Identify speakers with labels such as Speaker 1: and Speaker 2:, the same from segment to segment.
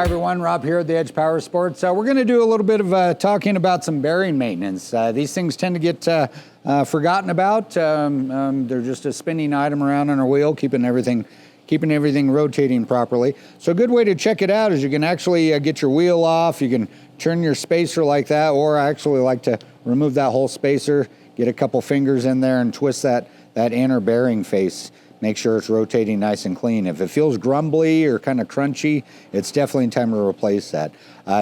Speaker 1: Hi everyone, Rob here at the EDGE POWERSPORTS. We're going to do a little bit of talking about some bearing maintenance. These things tend to get forgotten about. They're just a spinning item around on our wheel, keeping everything rotating properly. So a good way to check it out is you can actually get your wheel off. You can turn your spacer like that, or I actually like to remove that whole spacer, get a couple fingers in there and twist that inner bearing face. Make sure it's rotating nice and clean. If it feels grumbly or kind of crunchy, it's definitely time to replace that.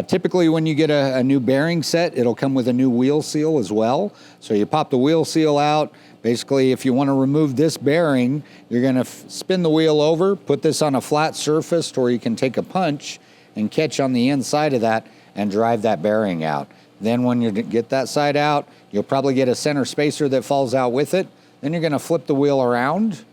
Speaker 1: Typically when you get a new bearing set, it'll come with a new wheel seal as well. So you pop the wheel seal out. Basically, if you want to remove this bearing, you're going to spin the wheel over, put this on a flat surface where you can take a punch and catch on the inside of that and drive that bearing out. Then when you get that side out, you'll probably get a center spacer that falls out with it. Then you're going to flip the wheel around.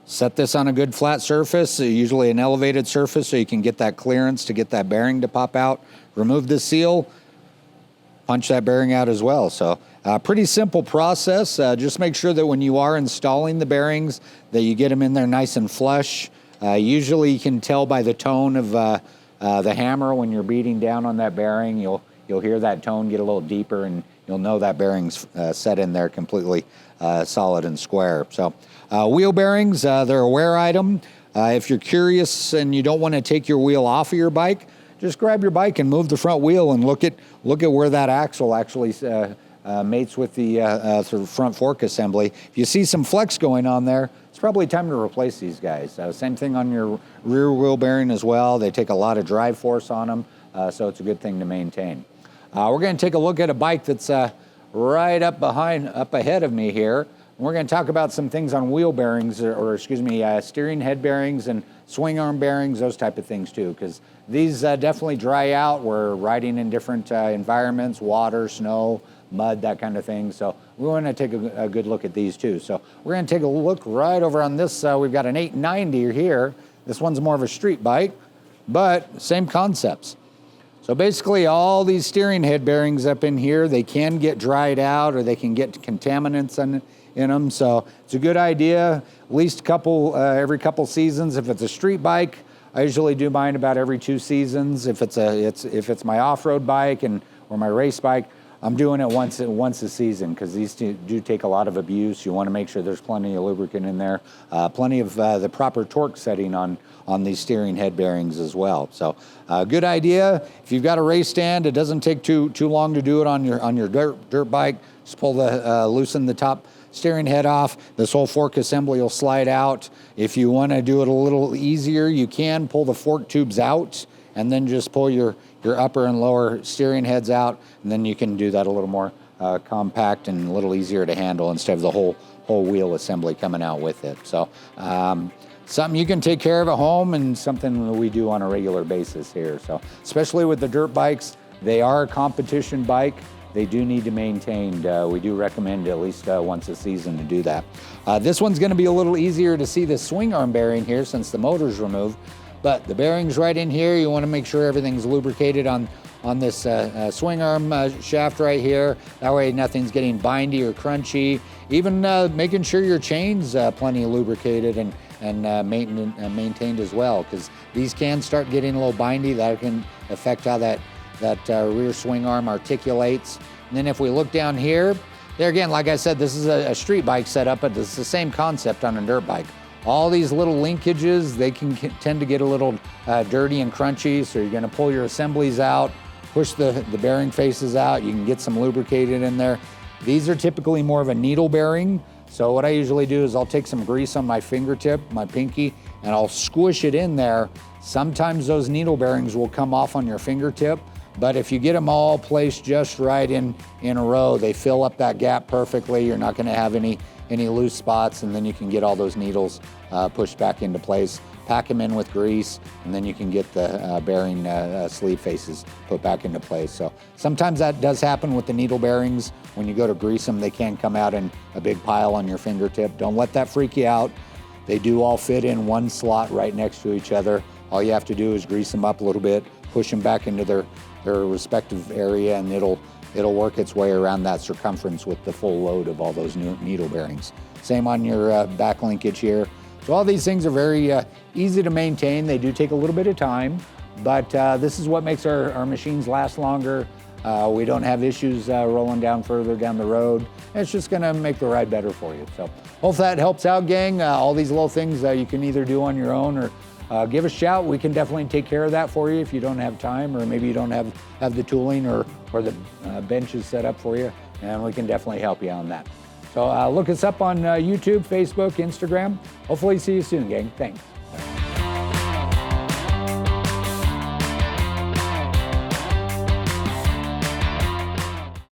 Speaker 1: Set this on a good flat surface, usually an elevated surface, so you can get that clearance to get that bearing to pop out. Remove the seal, punch that bearing out as well. So pretty simple process. Just make sure that when you are installing the bearings that you get them in there nice and flush. Usually you can tell by the tone of the hammer when you're beating down on that bearing. You'll hear that tone get a little deeper and you'll know that bearing's set in there completely solid and square. So wheel bearings, they're a wear item. If you're curious and you don't want to take your wheel off of your bike, just grab your bike and move the front wheel and look at where that axle actually mates with the sort of front fork assembly. If you see some flex going on there, it's probably time to replace these guys. Same thing on your rear wheel bearing as well. They take a lot of drive force on them, so it's a good thing to maintain. We're going to take a look at a bike that's right up ahead of me here. We're going to talk about some things on wheel bearings, steering head bearings and swing arm bearings, those type of things too, because these definitely dry out. We're riding in different environments, water, snow, mud, that kind of thing. So we want to take a good look at these too. So we're going to take a look right over on this. We've got an 890 here. This one's more of a street bike, but same concepts. So basically all these steering head bearings up in here, they can get dried out or they can get contaminants in them. So it's a good idea, at least every couple seasons. If it's a street bike, I usually do mine about every 2 seasons. If it's my off-road bike or my race bike, I'm doing it once a season because these do take a lot of abuse. You want to make sure there's plenty of lubricant in there, plenty of the proper torque setting on these steering head bearings as well. So good idea. If you've got a race stand, it doesn't take too long to do it on your dirt bike. Just loosen the top steering head off. This whole fork assembly will slide out. If you want to do it a little easier, you can pull the fork tubes out and then just pull your upper and lower steering heads out, and then you can do that a little more compact and a little easier to handle instead of the whole wheel assembly coming out with it. So something you can take care of at home and something that we do on a regular basis here. So especially with the dirt bikes, they are a competition bike. They do need to maintain. We do recommend at least once a season to do that. This one's going to be a little easier to see the swing arm bearing here since the motor's removed. But the bearing's right in here. You want to make sure everything's lubricated on this swing arm shaft right here. That way nothing's getting bindy or crunchy. Even making sure your chain's plenty lubricated and maintained as well, because these can start getting a little bindy. That can affect how that rear swing arm articulates. And then if we look down here, there again, like I said, this is a street bike setup, but it's the same concept on a dirt bike. All these little linkages, they can tend to get a little dirty and crunchy, so you're going to pull your assemblies out, push the bearing faces out. You can get some lubricated in there. These are typically more of a needle bearing, so what I usually do is I'll take some grease on my fingertip, my pinky, and I'll squish it in there. Sometimes those needle bearings will come off on your fingertip, but if you get them all placed just right in a row, they fill up that gap perfectly. You're not going to have any loose spots, and then you can get all those needles pushed back into place. Pack them in with grease, and then you can get the bearing sleeve faces put back into place. So sometimes that does happen with the needle bearings. When you go to grease them, they can come out in a big pile on your fingertip. Don't let that freak you out. They do all fit in one slot right next to each other. All you have to do is grease them up a little bit, push them back into their respective area, and it'll work its way around that circumference with the full load of all those new needle bearings. Same on your back linkage here. So all these things are very easy to maintain. They do take a little bit of time, but this is what makes our machines last longer. We don't have issues rolling down further down the road. It's just gonna make the ride better for you. So hope that helps out, gang. All these little things you can either do on your own or give us a shout. We can definitely take care of that for you if you don't have time, or maybe you don't have the tooling or the benches set up for you, and we can definitely help you on that. So look us up on YouTube, Facebook, Instagram. Hopefully see you soon, gang. Thanks.